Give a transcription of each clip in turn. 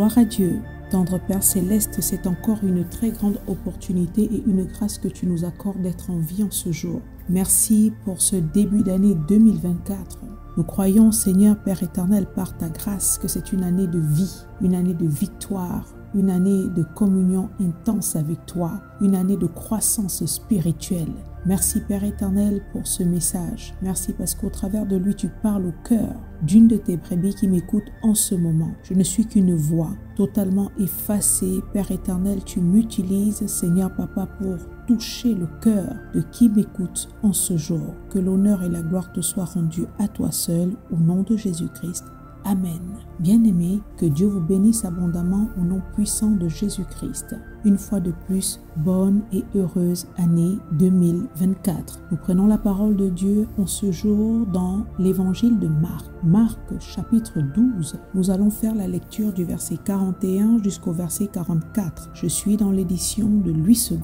Gloire à Dieu. Tendre Père Céleste, c'est encore une très grande opportunité et une grâce que tu nous accordes d'être en vie en ce jour. Merci pour ce début d'année 2024. Nous croyons, Seigneur Père éternel, par ta grâce, que c'est une année de vie, une année de victoire, une année de communion intense avec toi, une année de croissance spirituelle. Merci Père éternel pour ce message. Merci parce qu'au travers de lui, tu parles au cœur d'une de tes brebis qui m'écoute en ce moment. Je ne suis qu'une voix totalement effacée. Père éternel, tu m'utilises, Seigneur Papa, pour toucher le cœur de qui m'écoute en ce jour. Que l'honneur et la gloire te soient rendus à toi seul, au nom de Jésus-Christ. Amen. Bien-aimés, que Dieu vous bénisse abondamment au nom puissant de Jésus-Christ. Une fois de plus, bonne et heureuse année 2024. Nous prenons la parole de Dieu en ce jour dans l'évangile de Marc. Marc chapitre 12. Nous allons faire la lecture du verset 41 jusqu'au verset 44. Je suis dans l'édition de Louis II.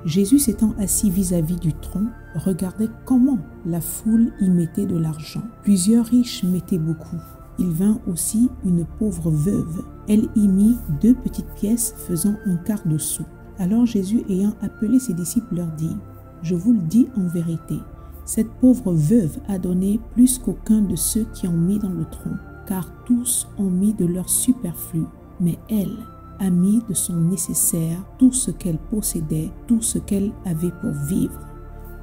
Jésus s'étant assis vis-à-vis du tronc, regardait comment la foule y mettait de l'argent. Plusieurs riches mettaient beaucoup. Il vint aussi une pauvre veuve. Elle y mit 2 petites pièces faisant un quart de sou. Alors Jésus, ayant appelé ses disciples, leur dit : « Je vous le dis en vérité, cette pauvre veuve a donné plus qu'aucun de ceux qui ont mis dans le tronc, car tous ont mis de leur superflu, mais elle a mis de son nécessaire tout ce qu'elle possédait, tout ce qu'elle avait pour vivre.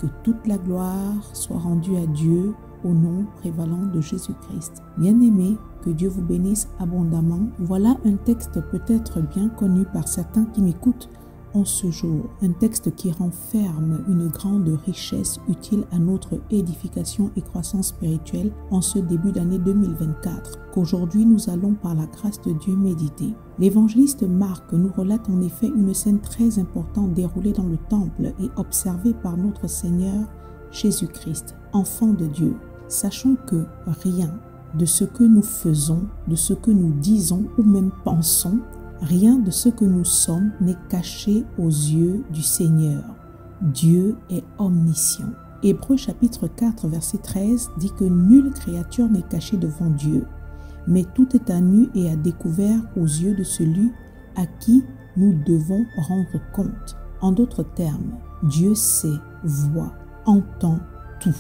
Que toute la gloire soit rendue à Dieu, au nom prévalant de Jésus-Christ. » Bien-aimés, que Dieu vous bénisse abondamment. Voilà un texte peut-être bien connu par certains qui m'écoutent en ce jour. Un texte qui renferme une grande richesse utile à notre édification et croissance spirituelle en ce début d'année 2024, qu'aujourd'hui nous allons par la grâce de Dieu méditer. L'évangéliste Marc nous relate en effet une scène très importante déroulée dans le temple et observée par notre Seigneur Jésus-Christ, enfant de Dieu. Sachons que rien de ce que nous faisons, de ce que nous disons ou même pensons, rien de ce que nous sommes n'est caché aux yeux du Seigneur. Dieu est omniscient. Hébreux chapitre 4 verset 13 dit que nulle créature n'est cachée devant Dieu, mais tout est à nu et à découvert aux yeux de celui à qui nous devons rendre compte. En d'autres termes, Dieu sait, voit, entend tout.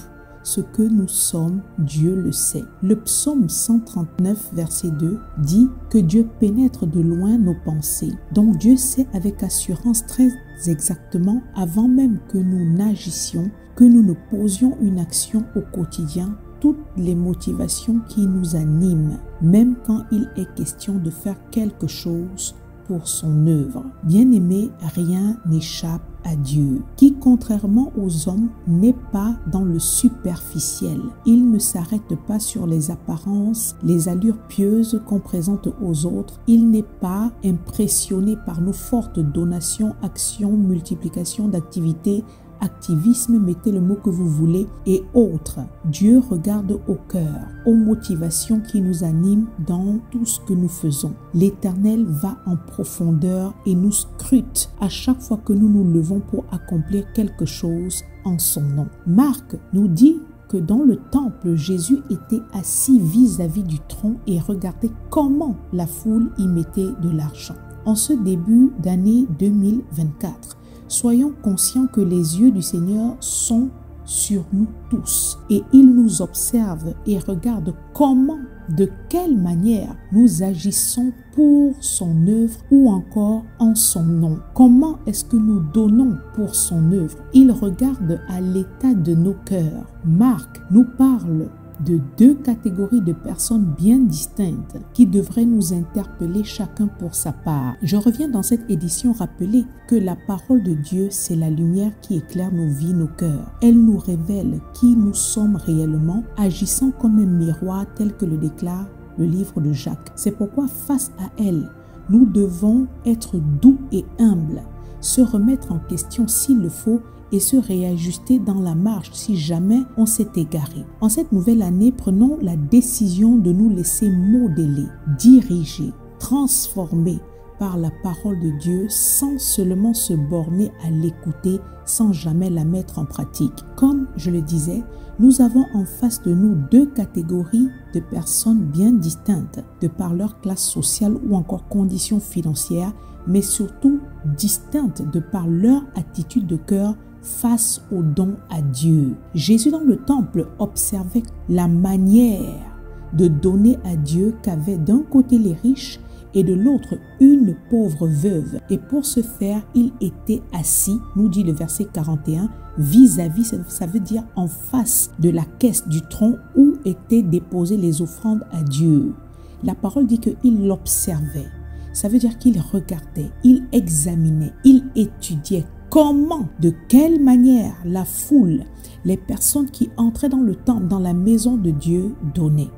Ce que nous sommes, Dieu le sait. Le psaume 139, verset 2 dit que Dieu pénètre de loin nos pensées. Donc Dieu sait avec assurance très exactement, avant même que nous n'agissions, que nous ne posions une action au quotidien, toutes les motivations qui nous animent, même quand il est question de faire quelque chose pour son œuvre. Bien-aimé, rien n'échappe à Dieu, qui, contrairement aux hommes, n'est pas dans le superficiel. Il ne s'arrête pas sur les apparences, les allures pieuses qu'on présente aux autres. Il n'est pas impressionné par nos fortes donations, actions, multiplication d'activités, activisme, mettez le mot que vous voulez, et autres. Dieu regarde au cœur, aux motivations qui nous animent dans tout ce que nous faisons. L'Éternel va en profondeur et nous scrute à chaque fois que nous nous levons pour accomplir quelque chose en son nom. Marc nous dit que dans le temple, Jésus était assis vis-à-vis du tronc et regardait comment la foule y mettait de l'argent. En ce début d'année 2024, soyons conscients que les yeux du Seigneur sont sur nous tous et il nous observe et regarde comment, de quelle manière nous agissons pour son œuvre ou encore en son nom. Comment est-ce que nous donnons pour son œuvre? Il regarde à l'état de nos cœurs. Marc nous parle de 2 catégories de personnes bien distinctes qui devraient nous interpeller chacun pour sa part. Je reviens dans cette édition rappeler que la parole de Dieu, c'est la lumière qui éclaire nos vies, nos cœurs. Elle nous révèle qui nous sommes réellement, agissant comme un miroir tel que le déclare le livre de Jacques. C'est pourquoi face à elle, nous devons être doux et humbles, se remettre en question s'il le faut et se réajuster dans la marche si jamais on s'est égaré. En cette nouvelle année, prenons la décision de nous laisser modeler, diriger, transformer par la parole de Dieu sans seulement se borner à l'écouter, sans jamais la mettre en pratique. Comme je le disais, nous avons en face de nous deux catégories de personnes bien distinctes de par leur classe sociale ou encore conditions financières, mais surtout distinctes de par leur attitude de cœur face au don à Dieu. Jésus dans le temple observait la manière de donner à Dieu qu'avaient d'un côté les riches et de l'autre une pauvre veuve. Et pour ce faire, il était assis, nous dit le verset 41, vis-à-vis, ça veut dire en face de la caisse du trône où étaient déposées les offrandes à Dieu. La parole dit qu'il l'observait. Ça veut dire qu'il regardait, il examinait, il étudiait comment, de quelle manière la foule, les personnes qui entraient dans le temple, dans la maison de Dieu, donnaient.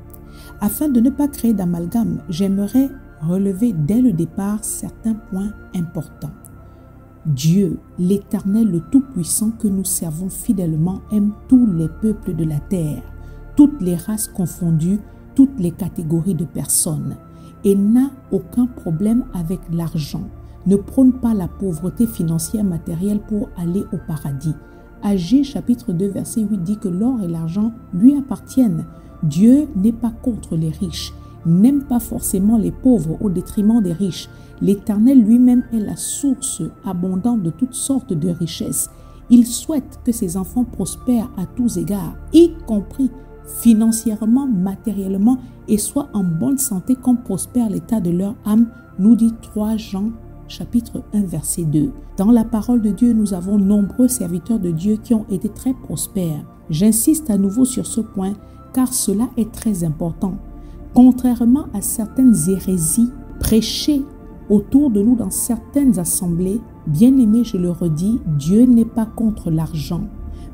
Afin de ne pas créer d'amalgame, j'aimerais relever dès le départ certains points importants. Dieu, l'Éternel, le Tout-Puissant que nous servons fidèlement, aime tous les peuples de la terre, toutes les races confondues, toutes les catégories de personnes, et n'a aucun problème avec l'argent, ne prône pas la pauvreté financière matérielle pour aller au paradis. Agé chapitre 2 verset 8 dit que l'or et l'argent lui appartiennent. Dieu n'est pas contre les riches, n'aime pas forcément les pauvres au détriment des riches. L'Éternel lui-même est la source abondante de toutes sortes de richesses. Il souhaite que ses enfants prospèrent à tous égards, y compris financièrement, matériellement, et soient en bonne santé comme prospère l'état de leur âme, nous dit 3 Jean chapitre 1 verset 2. Dans la parole de Dieu, nous avons nombreux serviteurs de Dieu qui ont été très prospères. J'insiste à nouveau sur ce point car cela est très important. Contrairement à certaines hérésies prêchées autour de nous dans certaines assemblées, bien-aimés, je le redis, Dieu n'est pas contre l'argent,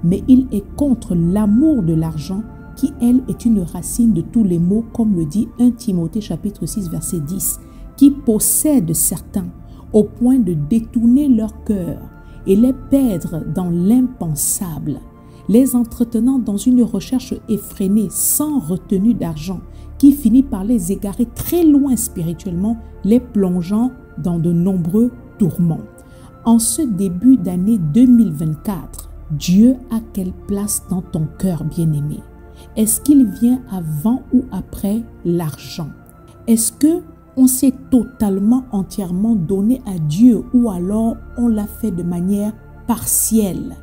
mais il est contre l'amour de l'argent qui, elle, est une racine de tous les maux, comme le dit 1 Timothée chapitre 6 verset 10, qui possède certains au point de détourner leur cœur et les perdre dans l'impensable, les entretenant dans une recherche effrénée sans retenue d'argent qui finit par les égarer très loin spirituellement, les plongeant dans de nombreux tourments. En ce début d'année 2024, Dieu a quelle place dans ton cœur, bien-aimé? Est-ce qu'il vient avant ou après l'argent? Est-ce que on s'est totalement, entièrement donné à Dieu ou alors on l'a fait de manière partielle?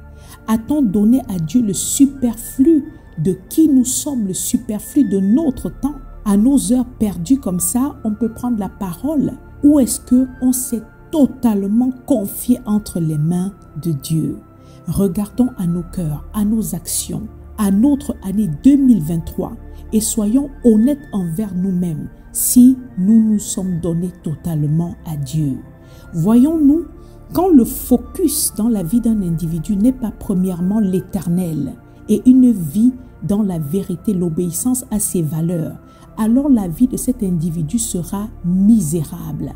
A-t-on donné à Dieu le superflu de qui nous sommes, le superflu de notre temps? À nos heures perdues comme ça, on peut prendre la parole? Ou est-ce qu'on s'est totalement confié entre les mains de Dieu? Regardons à nos cœurs, à nos actions, à notre année 2023 et soyons honnêtes envers nous-mêmes si nous nous sommes donnés totalement à Dieu. Voyons-nous, quand le focus dans la vie d'un individu n'est pas premièrement l'Éternel et une vie dans la vérité, l'obéissance à ses valeurs, alors la vie de cet individu sera misérable.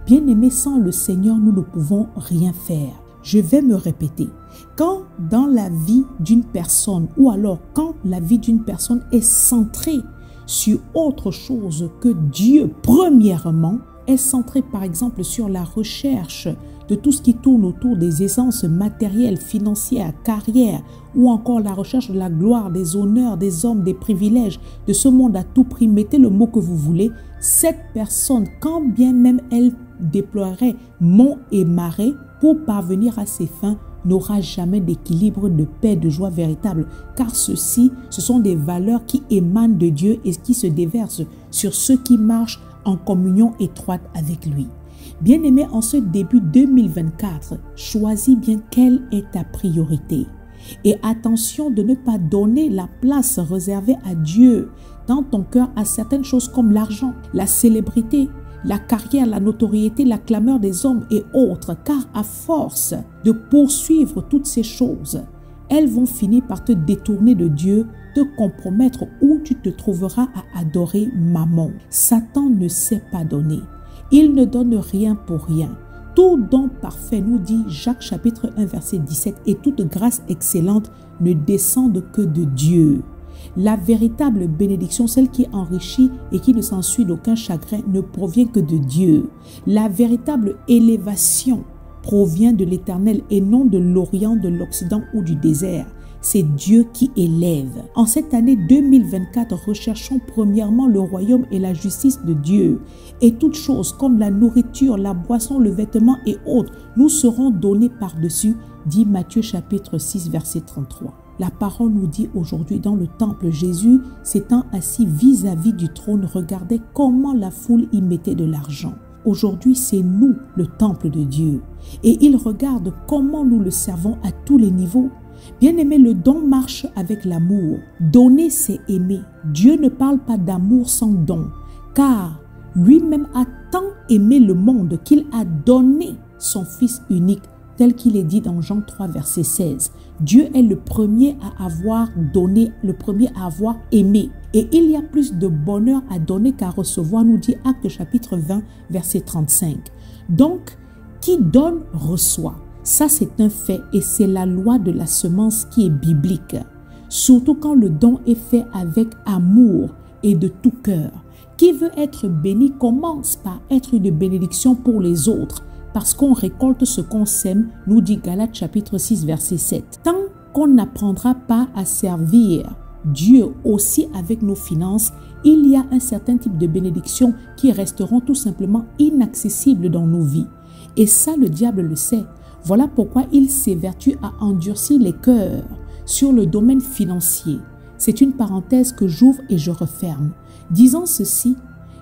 Bien-aimés, sans le Seigneur, nous ne pouvons rien faire. Je vais me répéter. Quand dans la vie d'une personne ou alors quand la vie d'une personne est centrée sur autre chose que Dieu, premièrement, est centrée par exemple sur la recherche de tout ce qui tourne autour des essences matérielles, financières, carrière ou encore la recherche de la gloire, des honneurs, des hommes, des privilèges de ce monde à tout prix, mettez le mot que vous voulez, cette personne, quand bien même elle déploierait monts et marais pour parvenir à ses fins, n'aura jamais d'équilibre, de paix, de joie véritable, car ceci, ce sont des valeurs qui émanent de Dieu et qui se déversent sur ceux qui marchent en communion étroite avec lui. Bien-aimé, en ce début 2024, choisis bien quelle est ta priorité. Et attention de ne pas donner la place réservée à Dieu dans ton cœur à certaines choses comme l'argent, la célébrité, la carrière, la notoriété, la clameur des hommes et autres, car à force de poursuivre toutes ces choses, elles vont finir par te détourner de Dieu, te compromettre où tu te trouveras à adorer Mammon. Satan ne sait pas donner. Il ne donne rien pour rien. Tout don parfait, nous dit Jacques chapitre 1 verset 17, et toute grâce excellente ne descend que de Dieu. La véritable bénédiction, celle qui enrichit et qui ne s'ensuit d'aucun chagrin, ne provient que de Dieu. La véritable élévation provient de l'Éternel et non de l'Orient, de l'Occident ou du désert. C'est Dieu qui élève. En cette année 2024, recherchons premièrement le royaume et la justice de Dieu. Et toutes choses comme la nourriture, la boisson, le vêtement et autres nous seront données par-dessus, dit Matthieu chapitre 6, verset 33. La parole nous dit aujourd'hui dans le temple, Jésus s'étant assis vis-à-vis du trône, regardait comment la foule y mettait de l'argent. Aujourd'hui, c'est nous, le temple de Dieu. Et il regarde comment nous le servons à tous les niveaux. Bien-aimé, le don marche avec l'amour. Donner, c'est aimer. Dieu ne parle pas d'amour sans don, car lui-même a tant aimé le monde qu'il a donné son Fils unique, tel qu'il est dit dans Jean 3, verset 16. Dieu est le premier à avoir donné, le premier à avoir aimé. Et il y a plus de bonheur à donner qu'à recevoir, nous dit Actes chapitre 20, verset 35. Donc, qui donne, reçoit. Ça, c'est un fait et c'est la loi de la semence qui est biblique. Surtout quand le don est fait avec amour et de tout cœur. Qui veut être béni commence par être une bénédiction pour les autres. Parce qu'on récolte ce qu'on sème, nous dit Galates chapitre 6, verset 7. Tant qu'on n'apprendra pas à servir Dieu aussi avec nos finances, il y a un certain type de bénédictions qui resteront tout simplement inaccessibles dans nos vies. Et ça, le diable le sait. Voilà pourquoi il s'évertue à endurcir les cœurs sur le domaine financier. C'est une parenthèse que j'ouvre et je referme. Disant ceci,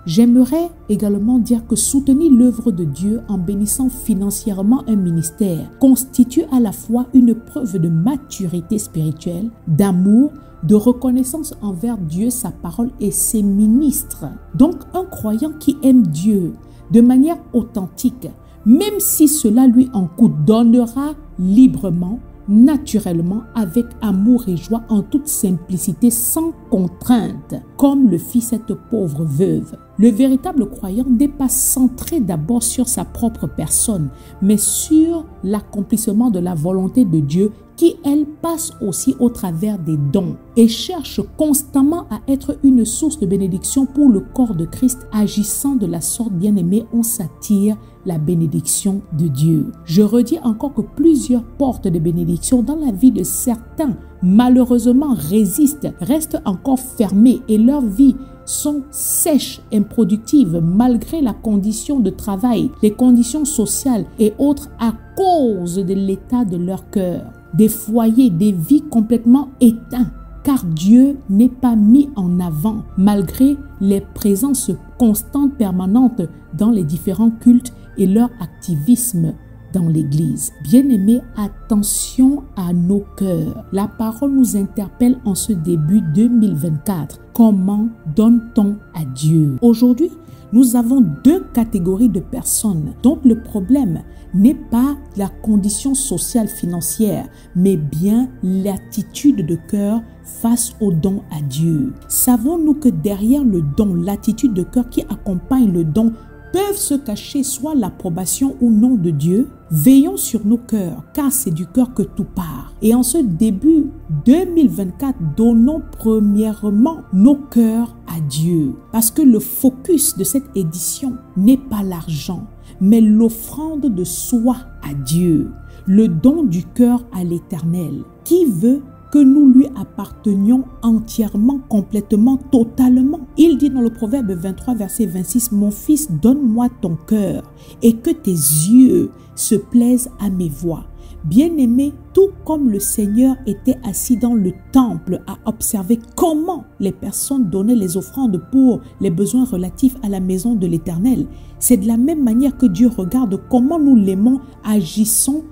j'aimerais également dire que soutenir l'œuvre de Dieu en bénissant financièrement un ministère constitue à la fois une preuve de maturité spirituelle, d'amour, de reconnaissance envers Dieu, sa parole et ses ministres. Donc, un croyant qui aime Dieu de manière authentique, même si cela lui en coûte, donnera librement, naturellement, avec amour et joie, en toute simplicité, sans contrainte, comme le fit cette pauvre veuve. Le véritable croyant n'est pas centré d'abord sur sa propre personne, mais sur l'accomplissement de la volonté de Dieu qui, elle, passe aussi au travers des dons et cherche constamment à être une source de bénédiction pour le corps de Christ. Agissant de la sorte, bien-aimé, on s'attire la bénédiction de Dieu. Je redis encore que plusieurs portes de bénédiction dans la vie de certains, malheureusement, restent encore fermées et leur vie sont sèches, improductives, malgré la condition de travail, les conditions sociales et autres à cause de l'état de leur cœur. Des foyers, des vies complètement éteints, car Dieu n'est pas mis en avant, malgré les présences constantes, permanentes dans les différents cultes et leur activisme dans l'Église. Bien-aimés, attention à nos cœurs. La parole nous interpelle en ce début 2024. Comment donne-t-on à Dieu? Aujourd'hui, nous avons deux catégories de personnes dont le problème n'est pas la condition sociale financière, mais bien l'attitude de cœur face au don à Dieu. Savons-nous que derrière le don, l'attitude de cœur qui accompagne le don, peuvent se cacher soit l'approbation ou non de Dieu? Veillons sur nos cœurs, car c'est du cœur que tout part. Et en ce début 2024, donnons premièrement nos cœurs à Dieu. Parce que le focus de cette édition n'est pas l'argent, mais l'offrande de soi à Dieu, le don du cœur à l'Éternel, qui veut que nous lui appartenions entièrement, complètement, totalement. Il dit dans le Proverbe 23, verset 26, « Mon fils, donne-moi ton cœur et que tes yeux se plaisent à mes voies. » Bien-aimé, tout comme le Seigneur était assis dans le temple à observer comment les personnes donnaient les offrandes pour les besoins relatifs à la maison de l'Éternel, c'est de la même manière que Dieu regarde comment nous l'aimons, agissons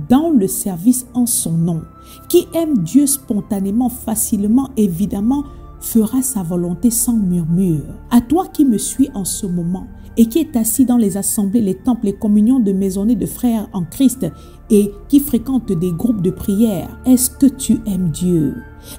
dans le service en son nom. Qui aime Dieu spontanément, facilement, évidemment, fera sa volonté sans murmure. À toi qui me suis en ce moment et qui est assis dans les assemblées, les temples, les communions de maisonnées de frères en Christ et qui fréquente des groupes de prière, est-ce que tu aimes Dieu?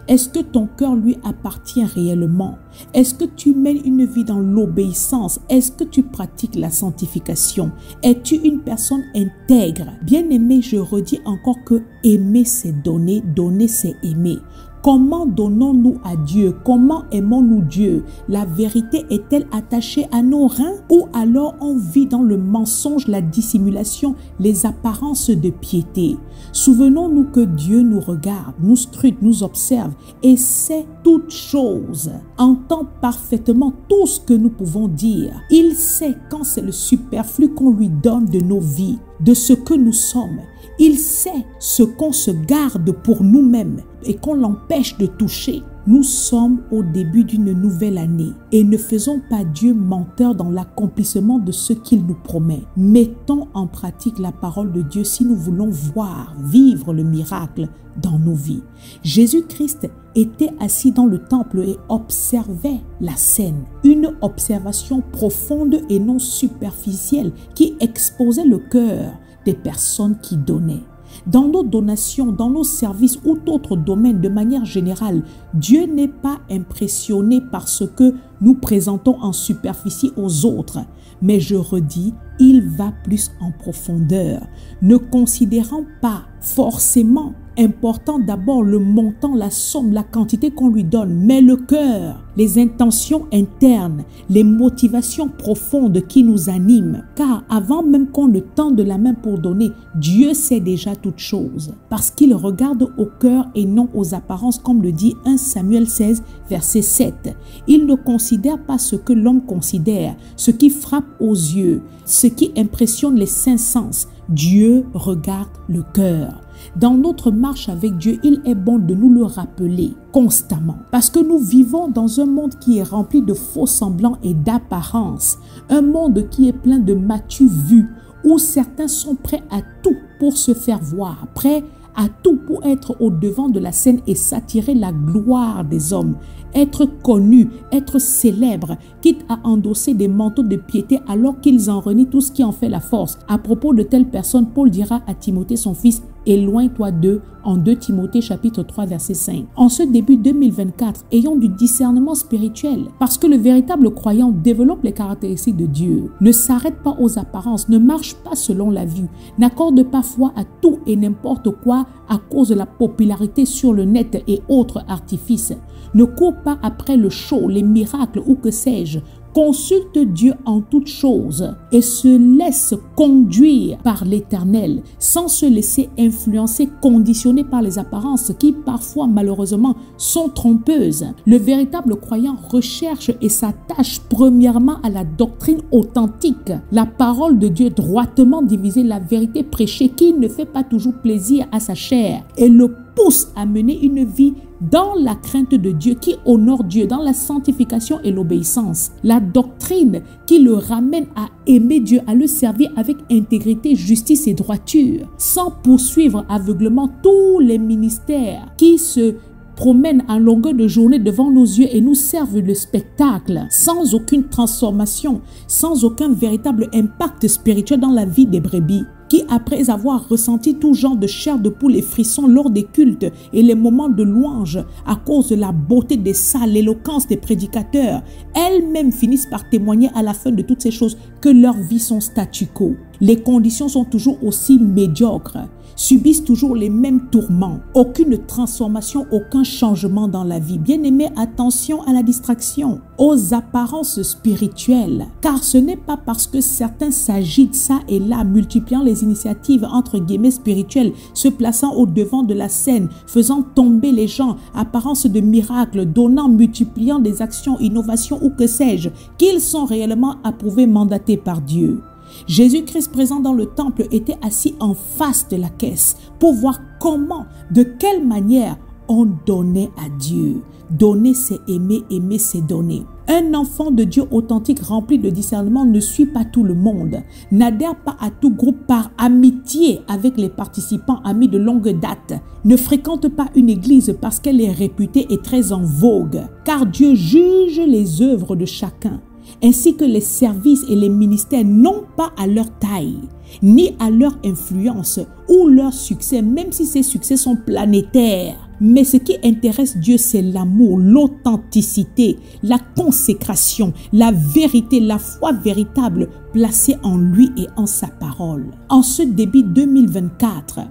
Est-ce que ton cœur lui appartient réellement? Est-ce que tu mènes une vie dans l'obéissance? Est-ce que tu pratiques la sanctification? Es-tu une personne intègre? Bien-aimé, je redis encore que aimer c'est donner, donner c'est aimer. Comment donnons-nous à Dieu? Comment aimons-nous Dieu? La vérité est-elle attachée à nos reins? Ou alors on vit dans le mensonge, la dissimulation, les apparences de piété? Souvenons-nous que Dieu nous regarde, nous scrute, nous observe et sait toutes choses, entend parfaitement tout ce que nous pouvons dire. Il sait quand c'est le superflu qu'on lui donne de nos vies, de ce que nous sommes. Il sait ce qu'on se garde pour nous-mêmes et qu'on l'empêche de toucher. Nous sommes au début d'une nouvelle année et ne faisons pas Dieu menteur dans l'accomplissement de ce qu'il nous promet. Mettons en pratique la parole de Dieu si nous voulons voir, vivre le miracle dans nos vies. Jésus-Christ était assis dans le temple et observait la scène. Une observation profonde et non superficielle qui exposait le cœur des personnes qui donnaient. Dans nos donations, dans nos services ou d'autres domaines de manière générale, Dieu n'est pas impressionné par ce que nous présentons en superficie aux autres. Mais je redis, il va plus en profondeur, ne considérant pas forcément important d'abord le montant, la somme, la quantité qu'on lui donne, mais le cœur, les intentions internes, les motivations profondes qui nous animent. Car avant même qu'on ne tende la main pour donner, Dieu sait déjà toutes choses. Parce qu'il regarde au cœur et non aux apparences, comme le dit 1 Samuel 16, verset 7. Il ne considère pas ce que l'homme considère, ce qui frappe aux yeux, ce qui impressionne les cinq sens. Dieu regarde le cœur. Dans notre marche avec Dieu, il est bon de nous le rappeler constamment. Parce que nous vivons dans un monde qui est rempli de faux semblants et d'apparences. Un monde qui est plein de m'as-tu vu, où certains sont prêts à tout pour se faire voir, prêts à tout pour être au devant de la scène et s'attirer la gloire des hommes, être connus, être célèbres, quitte à endosser des manteaux de piété alors qu'ils en renient tout ce qui en fait la force. À propos de telle personne, Paul dira à Timothée son fils, éloigne-toi d'eux, en 2 Timothée chapitre 3 verset 5. En ce début 2024, ayons du discernement spirituel parce que le véritable croyant développe les caractéristiques de Dieu, ne s'arrête pas aux apparences, ne marche pas selon la vue, n'accorde pas foi à tout et n'importe quoi à cause de la popularité sur le net et autres artifices, ne court pas après le show, les miracles ou que sais-je. Consulte Dieu en toutes choses et se laisse conduire par l'Éternel sans se laisser influencer, conditionner par les apparences qui parfois malheureusement sont trompeuses. Le véritable croyant recherche et s'attache premièrement à la doctrine authentique, la parole de Dieu droitement divisée, la vérité prêchée qui ne fait pas toujours plaisir à sa chair et le pousse à mener une vie dans la crainte de Dieu, qui honore Dieu, dans la sanctification et l'obéissance. La doctrine qui le ramène à aimer Dieu, à le servir avec intégrité, justice et droiture, sans poursuivre aveuglement tous les ministères qui se promènent en longueur de journée devant nos yeux et nous servent le spectacle, sans aucune transformation, sans aucun véritable impact spirituel dans la vie des brebis, qui après avoir ressenti tout genre de chair de poule et frissons lors des cultes et les moments de louange à cause de la beauté des salles, l'éloquence des prédicateurs, elles-mêmes finissent par témoigner à la fin de toutes ces choses que leurs vies sont statu quo. Les conditions sont toujours aussi médiocres, subissent toujours les mêmes tourments, aucune transformation, aucun changement dans la vie. Bien-aimés, attention à la distraction, aux apparences spirituelles, car ce n'est pas parce que certains s'agitent ça et là, multipliant les initiatives entre guillemets spirituelles, se plaçant au devant de la scène, faisant tomber les gens, apparence de miracles, donnant, multipliant des actions, innovations ou que sais-je, qu'ils sont réellement approuvés, mandatés par Dieu. Jésus-Christ présent dans le temple était assis en face de la caisse pour voir comment, de quelle manière on donnait à Dieu. Donner, c'est aimer, aimer, c'est donner. Un enfant de Dieu authentique rempli de discernement ne suit pas tout le monde, n'adhère pas à tout groupe par amitié avec les participants amis de longue date, ne fréquente pas une église parce qu'elle est réputée et très en vogue, car Dieu juge les œuvres de chacun, ainsi que les services et les ministères, non pas à leur taille, ni à leur influence ou leur succès, même si ces succès sont planétaires. Mais ce qui intéresse Dieu, c'est l'amour, l'authenticité, la consécration, la vérité, la foi véritable placée en lui et en sa parole. En ce début 2024,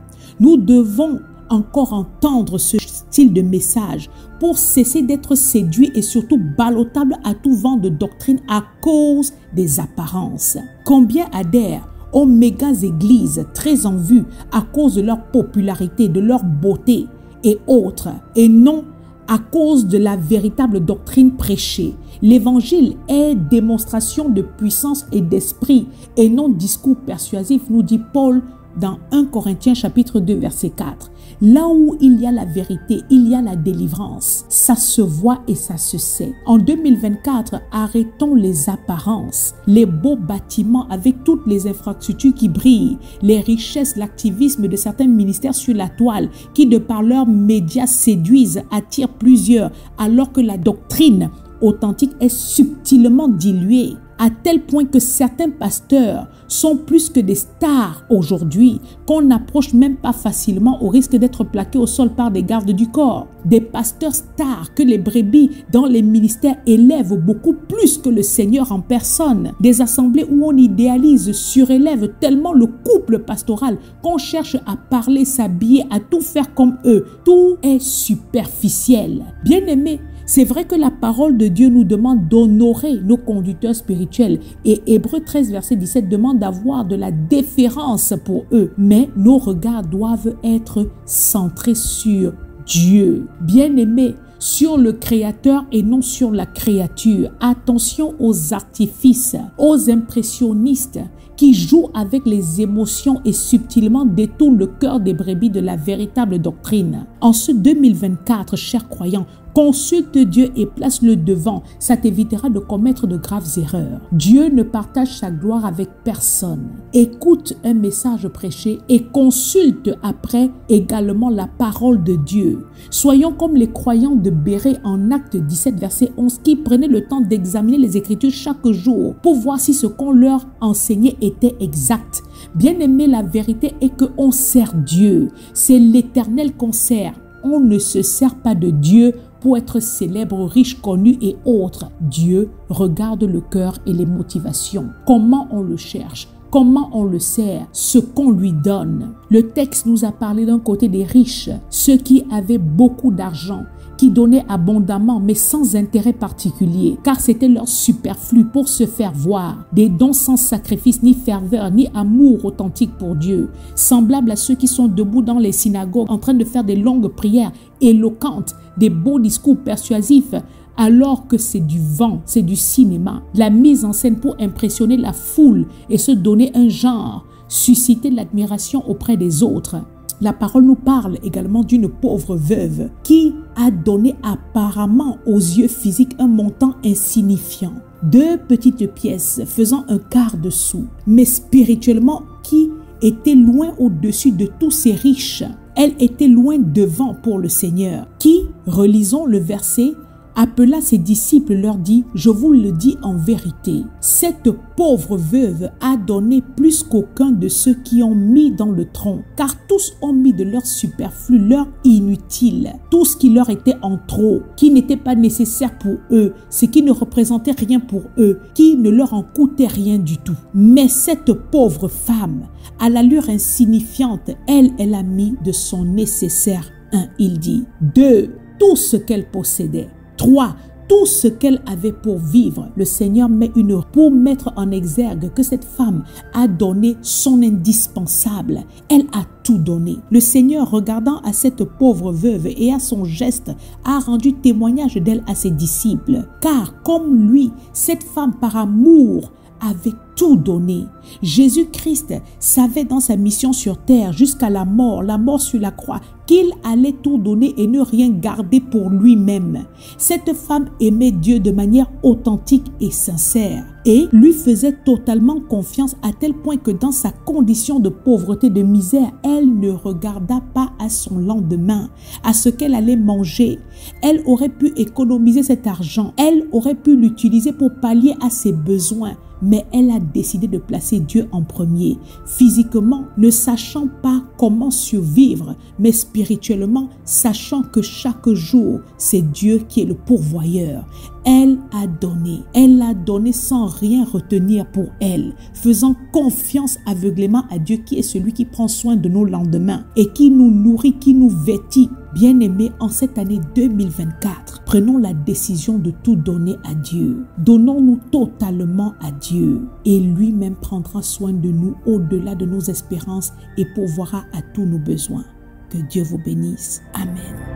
nous devons encore entendre ce style de message pour cesser d'être séduit et surtout ballottable à tout vent de doctrine à cause des apparences. Combien adhèrent aux méga églises très en vue à cause de leur popularité, de leur beauté et autres, et non à cause de la véritable doctrine prêchée. L'évangile est démonstration de puissance et d'esprit et non discours persuasif, nous dit Paul dans 1 Corinthiens chapitre 2 verset 4. Là où il y a la vérité, il y a la délivrance. Ça se voit et ça se sait. En 2024, arrêtons les apparences, les beaux bâtiments avec toutes les infrastructures qui brillent, les richesses, l'activisme de certains ministères sur la toile qui, de par leurs médias, séduisent, attirent plusieurs, alors que la doctrine authentique est subtilement diluée, à tel point que certains pasteurs sont plus que des stars aujourd'hui, qu'on n'approche même pas facilement au risque d'être plaqués au sol par des gardes du corps. Des pasteurs stars que les brebis dans les ministères élèvent beaucoup plus que le Seigneur en personne. Des assemblées où on idéalise, surélève tellement le couple pastoral qu'on cherche à parler, s'habiller, à tout faire comme eux. Tout est superficiel. Bien-aimés, c'est vrai que la parole de Dieu nous demande d'honorer nos conducteurs spirituels et Hébreux 13 verset 17 demande d'avoir de la déférence pour eux. Mais nos regards doivent être centrés sur Dieu. Bien-aimés, sur le Créateur et non sur la créature. Attention aux artifices, aux impressionnistes qui jouent avec les émotions et subtilement détournent le cœur des brebis de la véritable doctrine. En ce 2024, chers croyants, consulte Dieu et place-le devant. Ça t'évitera de commettre de graves erreurs. Dieu ne partage sa gloire avec personne. Écoute un message prêché et consulte après également la parole de Dieu. Soyons comme les croyants de Bérée en Actes 17 verset 11 qui prenaient le temps d'examiner les Écritures chaque jour pour voir si ce qu'on leur enseignait était exact. Bien aimé, la vérité est qu'on sert Dieu. C'est l'Éternel qu'on sert. On ne se sert pas de Dieu pour être célèbre, riche, connu et autres. Dieu regarde le cœur et les motivations. Comment on le cherche? Comment on le sert? Ce qu'on lui donne. Le texte nous a parlé d'un côté des riches, ceux qui avaient beaucoup d'argent, qui donnaient abondamment mais sans intérêt particulier, car c'était leur superflu pour se faire voir, des dons sans sacrifice, ni ferveur, ni amour authentique pour Dieu, semblables à ceux qui sont debout dans les synagogues en train de faire des longues prières éloquentes, des beaux discours persuasifs, alors que c'est du vent, c'est du cinéma, la mise en scène pour impressionner la foule et se donner un genre, susciter l'admiration auprès des autres. La parole nous parle également d'une pauvre veuve qui a donné apparemment aux yeux physiques un montant insignifiant. 2 petites pièces faisant un quart de sou, mais spirituellement qui était loin au-dessus de tous ces riches. Elle était loin devant pour le Seigneur, qui, relisons le verset, appela ses disciples, leur dit « Je vous le dis en vérité, cette pauvre veuve a donné plus qu'aucun de ceux qui ont mis dans le tronc, car tous ont mis de leur superflu, leur inutile, tout ce qui leur était en trop, qui n'était pas nécessaire pour eux, ce qui ne représentait rien pour eux, qui ne leur en coûtait rien du tout. Mais cette pauvre femme, à l'allure insignifiante, elle a mis de son nécessaire. 1, il dit. 2, tout ce qu'elle possédait. 3, tout ce qu'elle avait pour vivre. Le Seigneur met une heure pour mettre en exergue que cette femme a donné son indispensable. Elle a tout donné. Le Seigneur, regardant à cette pauvre veuve et à son geste, a rendu témoignage d'elle à ses disciples. Car comme lui, cette femme par amour avait tout donné. Jésus-Christ savait dans sa mission sur terre jusqu'à la mort sur la croix, qu'il allait tout donner et ne rien garder pour lui-même. Cette femme aimait Dieu de manière authentique et sincère et lui faisait totalement confiance à tel point que dans sa condition de pauvreté, de misère, elle ne regarda pas à son lendemain, à ce qu'elle allait manger. Elle aurait pu économiser cet argent, elle aurait pu l'utiliser pour pallier à ses besoins. Mais elle a décidé de placer Dieu en premier. Physiquement, ne sachant pas comment survivre, mais spirituellement, sachant que chaque jour, c'est Dieu qui est le pourvoyeur. Elle a donné. Elle a donné sans rien retenir pour elle, faisant confiance aveuglément à Dieu qui est celui qui prend soin de nos lendemains et qui nous nourrit, qui nous vêtit. Bien-aimés, en cette année 2024, prenons la décision de tout donner à Dieu. Donnons-nous totalement à Dieu et lui-même prendra soin de nous au-delà de nos espérances et pourvoira à tous nos besoins. Que Dieu vous bénisse. Amen.